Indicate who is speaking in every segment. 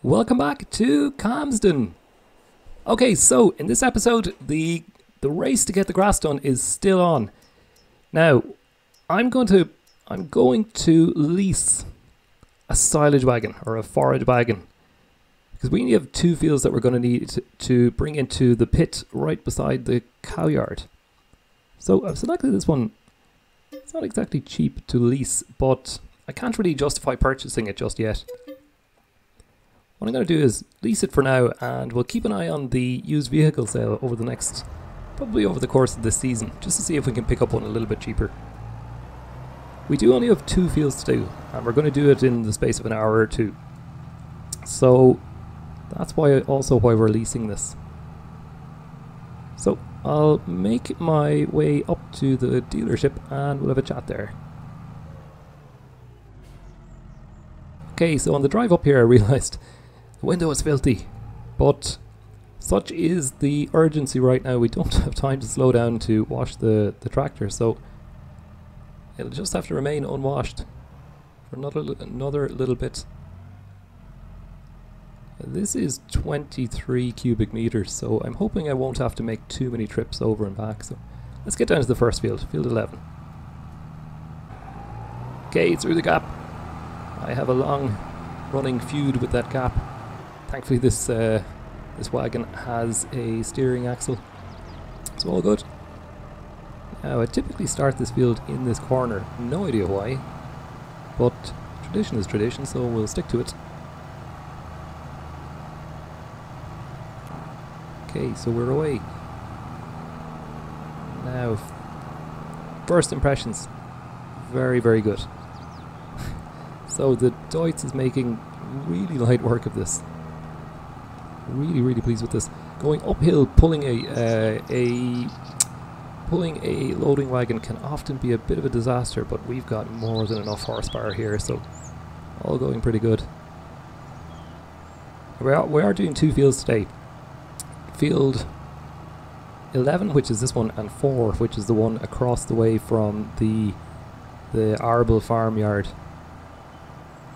Speaker 1: Welcome back to Calmsden. Okay, so in this episode, the race to get the grass done is still on. Now, I'm going to lease a silage wagon or a forage wagon because we only have two fields that we're going to need to bring into the pit right beside the cow yard. So I've selected this one. It's not exactly cheap to lease, but I can't really justify purchasing it just yet. What I'm going to do is lease it for now, and we'll keep an eye on the used vehicle sale over probably over the course of this season, just to see if we can pick up one a little bit cheaper. We do only have two fields to do, and we're going to do it in the space of an hour or two. So that's why we're leasing this. So I'll make my way up to the dealership and we'll have a chat there. Okay, so on the drive up here I realised the window is filthy, but such is the urgency right now. We don't have time to slow down to wash the tractor, so it'll just have to remain unwashed for another little bit. This is 23 cubic meters, so I'm hoping I won't have to make too many trips over and back. So let's get down to the first field, field 11. Okay, through the gap. I have a long running feud with that gap. Thankfully this wagon has a steering axle. It's all good. Now I typically start this field in this corner, no idea why, but tradition is tradition, so we'll stick to it. Okay, so we're away. Now, first impressions, very, very good. So the Deutz is making really light work of this. Really, really pleased with this. Going uphill, pulling a loading wagon can often be a bit of a disaster, but we've got more than enough horsepower here, so all going pretty good. We are doing two fields today. Field 11, which is this one, and 4, which is the one across the way from the arable farmyard.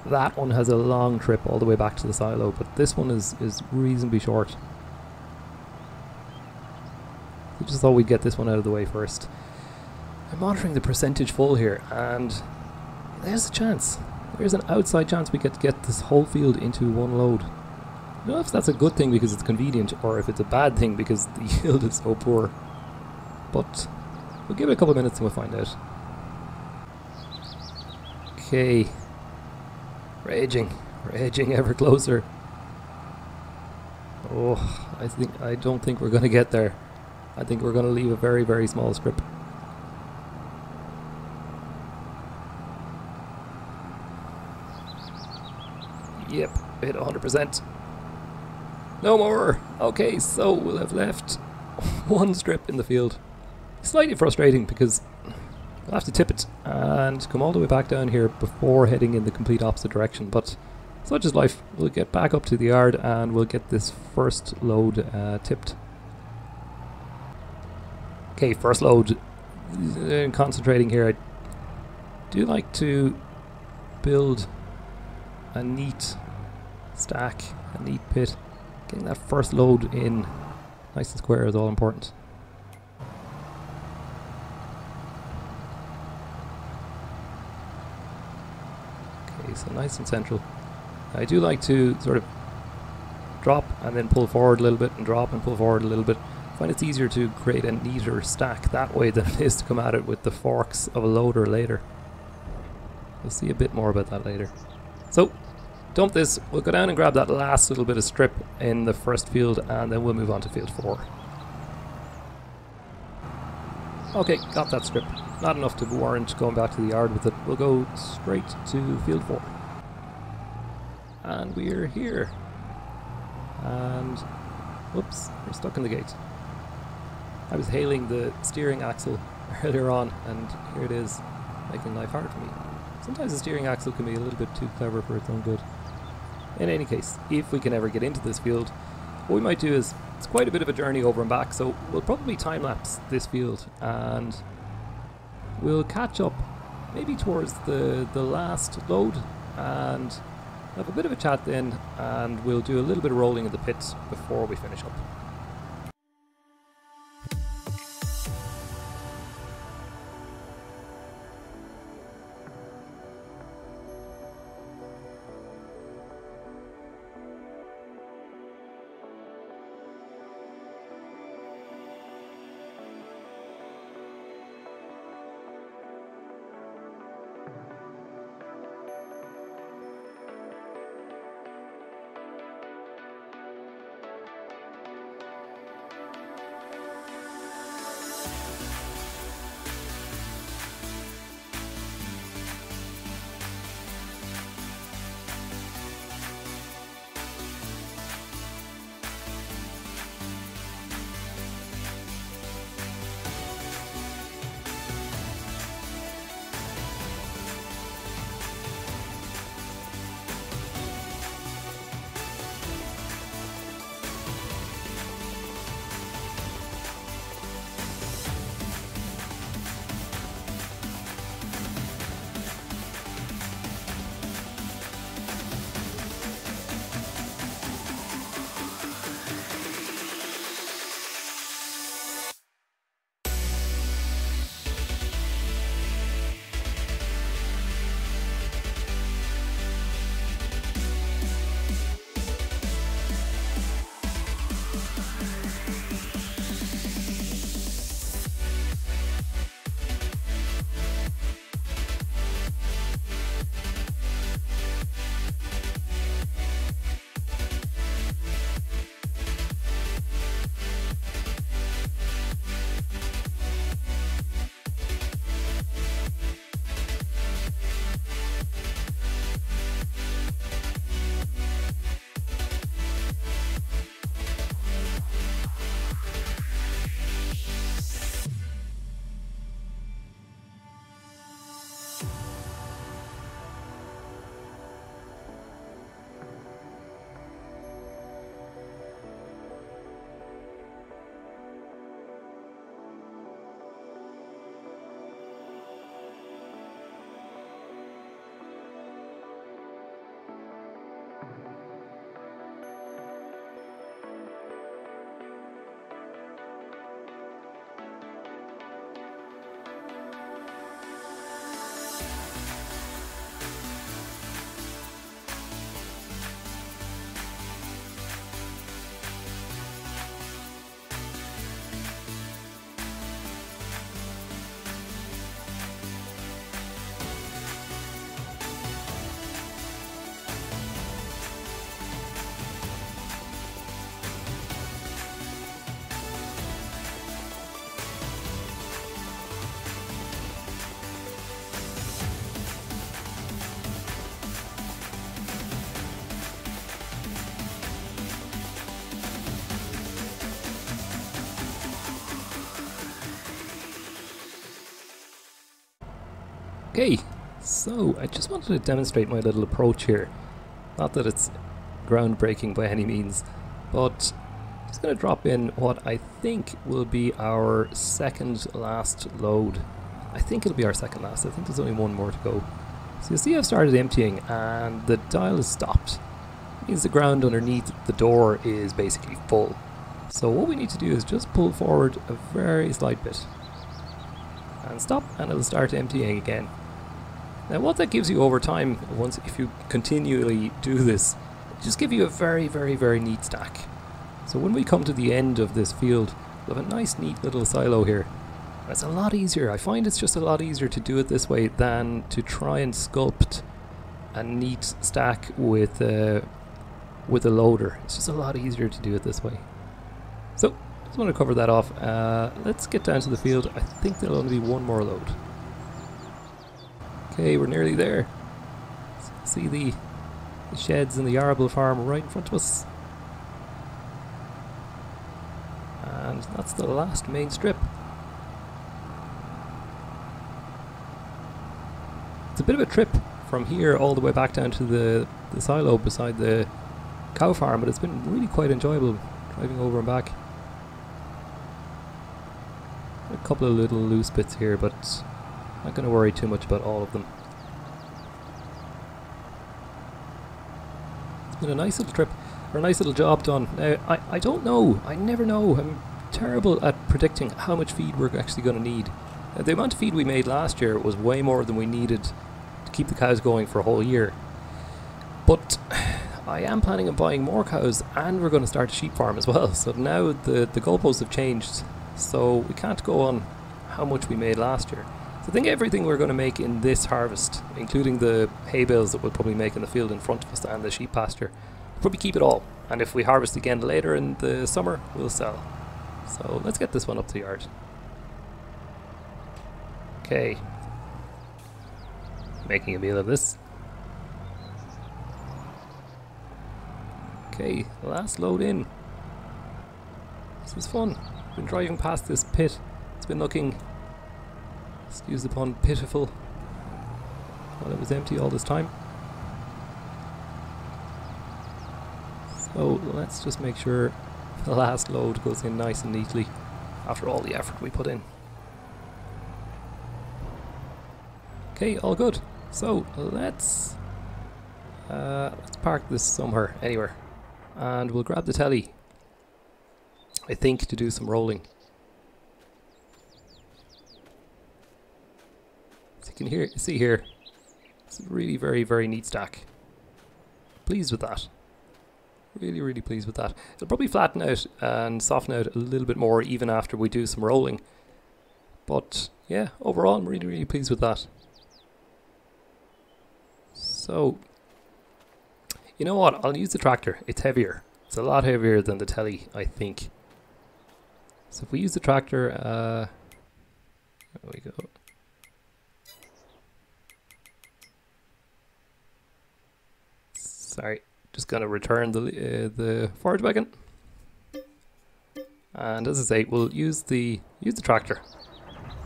Speaker 1: That one has a long trip all the way back to the silo, but this one is reasonably short. I just thought we'd get this one out of the way first. I'm monitoring the percentage full here, and there's a chance. There's an outside chance we get this whole field into one load. I don't know if that's a good thing because it's convenient, or if it's a bad thing because the yield is so poor. But we'll give it a couple of minutes and we'll find out. Okay. Raging ever closer. Oh, I don't think we're going to get there. I think we're going to leave a very, very small strip. Yep, hit 100%. No more! Okay, so we'll have left one strip in the field. Slightly frustrating because we'll have to tip it and come all the way back down here before heading in the complete opposite direction, but such is life. We'll get back up to the yard and we'll get this first load tipped. Okay, first load. Concentrating here. I do like to build a neat stack, a neat pit. Getting that first load in nice and square is all important. Okay, so nice and central. I do like to sort of drop and then pull forward a little bit and drop and pull forward a little bit. I find it's easier to create a neater stack that way than it is to come at it with the forks of a loader later. We'll see a bit more about that later. So dump this, we'll go down and grab that last little bit of strip in the first field and then we'll move on to field 4. Okay, got that strip. Not enough to warrant going back to the yard with it. We'll go straight to field 4. And we're here. And, whoops, we're stuck in the gate. I was hailing the steering axle earlier on and here it is, making life hard for me. Sometimes the steering axle can be a little bit too clever for its own good. In any case, if we can ever get into this field, what we might do is, it's quite a bit of a journey over and back, so we'll probably time-lapse this field and we'll catch up maybe towards the last load and have a bit of a chat then, and we'll do a little bit of rolling in the pits before we finish up. Okay, so I just wanted to demonstrate my little approach here. Not that it's groundbreaking by any means, but I'm just going to drop in what I think will be our second last load. I think it'll be our second last. I think there's only one more to go. So you see I've started emptying and the dial is stopped. It means the ground underneath the door is basically full. So what we need to do is just pull forward a very slight bit and stop, and it'll start emptying again. Now what that gives you over time, if you continually do this, it just gives you a very, very, very neat stack. So when we come to the end of this field, we'll have a nice neat little silo here. And it's a lot easier. I find it's just a lot easier to do it this way than to try and sculpt a neat stack with a loader. It's just a lot easier to do it this way. So just want to cover that off. Let's get down to the field. I think there'll only be one more load. Okay, we're nearly there. See the sheds and the arable farm right in front of us. And that's the last main strip. It's a bit of a trip from here all the way back down to the silo beside the cow farm, but it's been really quite enjoyable driving over and back. A couple of little loose bits here, but not going to worry too much about all of them. Been a nice little trip, or a nice little job done. Now, I don't know, I never know. I'm terrible at predicting how much feed we're actually going to need. The amount of feed we made last year was way more than we needed to keep the cows going for a whole year. But I am planning on buying more cows, and we're going to start a sheep farm as well. So now the goalposts have changed, so we can't go on how much we made last year. So I think everything we're going to make in this harvest, including the hay bales that we'll probably make in the field in front of us and the sheep pasture, we'll probably keep it all. And if we harvest again later in the summer, we'll sell. So let's get this one up to the yard. Okay. Making a meal of this. Okay, last load in. This was fun. Been driving past this pit. It's been looking, excuse the pun, pitiful while it was empty all this time. So let's just make sure the last load goes in nice and neatly after all the effort we put in. Okay, all good. So let's park this somewhere, anywhere, and we'll grab the telly, I think, to do some rolling. As you can see here, it's a really very neat stack. Pleased with that. Really pleased with that. It'll probably flatten out and soften out a little bit more even after we do some rolling. But yeah, overall I'm really pleased with that. So, you know what, I'll use the tractor. It's heavier. It's a lot heavier than the telly, I think. So if we use the tractor, there we go. Sorry, just gonna return the forage wagon. And as I say, we'll use the tractor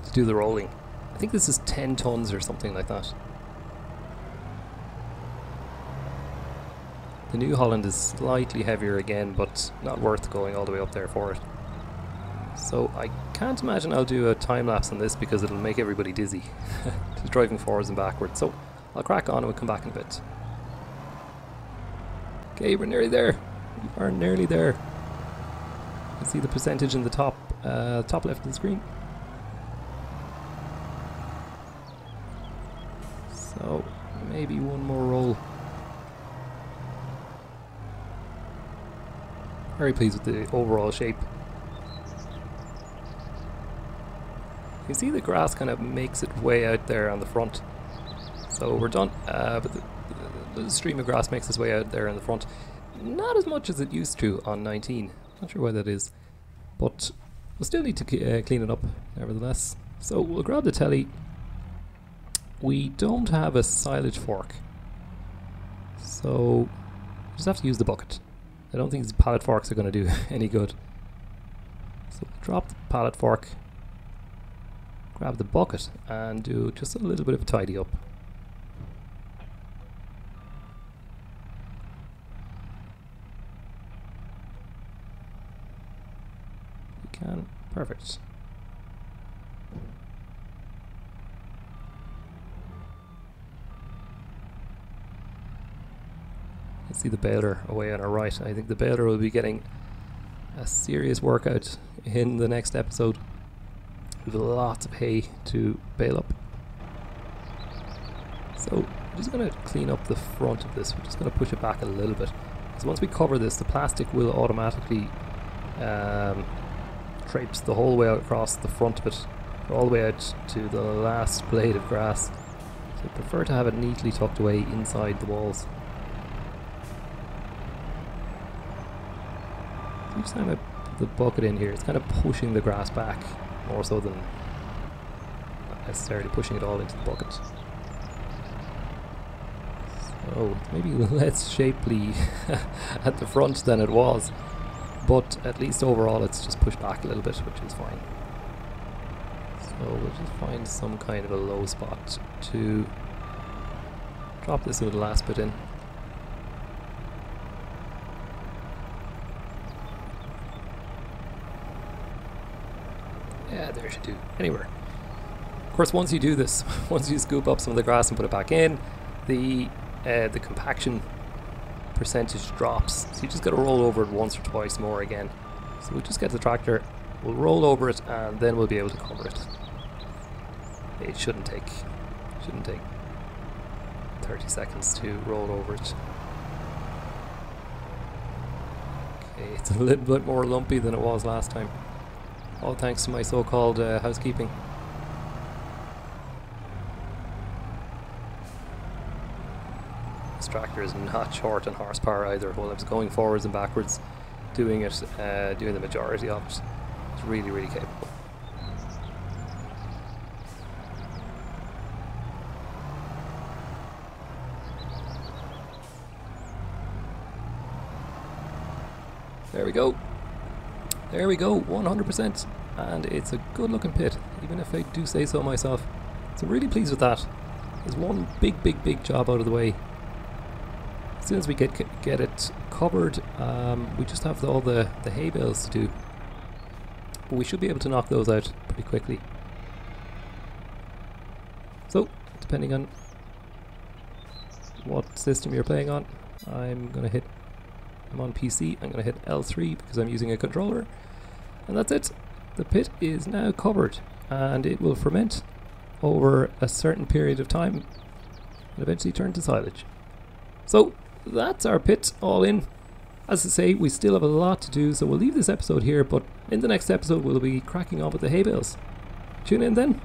Speaker 1: to do the rolling. I think this is 10 tons or something like that. The New Holland is slightly heavier again, but not worth going all the way up there for it. So I can't imagine I'll do a time lapse on this because it'll make everybody dizzy. Just driving forwards and backwards. So I'll crack on and we'll come back in a bit. Okay, we're nearly there. We are nearly there. You can see the percentage in the top left of the screen. So maybe one more roll. Very pleased with the overall shape. You can see the grass kind of makes its way out there on the front. So we're done, but the stream of grass makes its way out there in the front. Not as much as it used to on 19. Not sure why that is, but we'll still need to clean it up nevertheless. So we'll grab the telly. We don't have a silage fork, so we'll just have to use the bucket. I don't think these pallet forks are going to do any good. So we'll drop the pallet fork, grab the bucket, and do just a little bit of a tidy up. We can. Perfect. See the baler away on our right. I think the baler will be getting a serious workout in the next episode. We have lots of hay to bale up. So I'm just going to clean up the front of this. We're just going to push it back a little bit. So once we cover this, the plastic will automatically traipse the whole way out across the front of it, all the way out to the last blade of grass. So I prefer to have it neatly tucked away inside the walls. Each time I put the bucket in here, it's kind of pushing the grass back more so than not necessarily pushing it all into the bucket. So it's maybe less shapely at the front than it was, but at least overall it's just pushed back a little bit, which is fine. So we'll just find some kind of a low spot to drop this little last bit in. Yeah, there should do. Anywhere. Of course, once you do this, once you scoop up some of the grass and put it back in, the compaction percentage drops. So you just got to roll over it once or twice more again. So we'll just get the tractor, we'll roll over it, and then we'll be able to cover it. It shouldn't take 30 seconds to roll over it. Okay, it's a little bit more lumpy than it was last time. All thanks to my so-called housekeeping. This tractor is not short on horsepower either. While I was going forwards and backwards, doing the majority of it. It's really, really capable. There we go. There we go, 100%. And it's a good looking pit, even if I do say so myself. So I'm really pleased with that. There's one big job out of the way. As soon as we get it covered, we just have all the hay bales to do. But we should be able to knock those out pretty quickly. So, depending on what system you're playing on, I'm on PC, I'm going to hit L3 because I'm using a controller. And that's it. The pit is now covered and it will ferment over a certain period of time and eventually turn to silage. So that's our pit all in. As I say, we still have a lot to do, so we'll leave this episode here, but in the next episode we'll be cracking on with the hay bales. Tune in then.